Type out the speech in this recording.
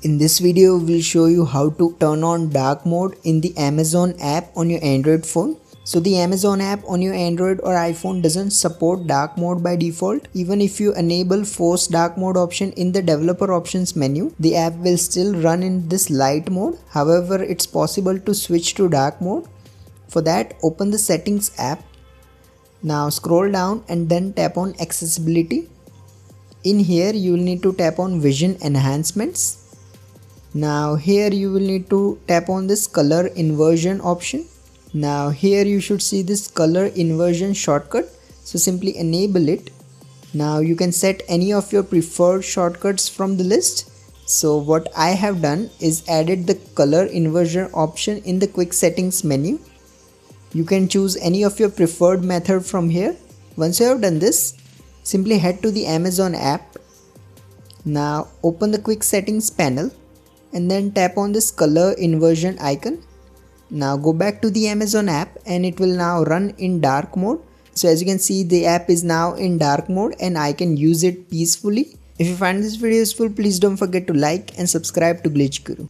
In this video, we'll show you how to turn on dark mode in the Amazon app on your Android phone. So the Amazon app on your Android or iPhone doesn't support dark mode by default. Even if you enable force dark mode option in the developer options menu, the app will still run in this light mode. However, it's possible to switch to dark mode. For that, open the settings app. Now scroll down and then tap on accessibility. In here, you will need to tap on vision enhancements. Now here you will need to tap on this color inversion option. Now here you should see this color inversion shortcut. So simply enable it. Now you can set any of your preferred shortcuts from the list. So what I have done is added the color inversion option in the quick settings menu. You can choose any of your preferred method from here. Once you have done this, simply head to the Amazon app. Now open the quick settings panel and then tap on this color inversion icon. Now go back to the Amazon app and it will now run in dark mode. So as you can see, the app is now in dark mode and I can use it peacefully. If you find this video useful, please don't forget to like and subscribe to Glitch Guru.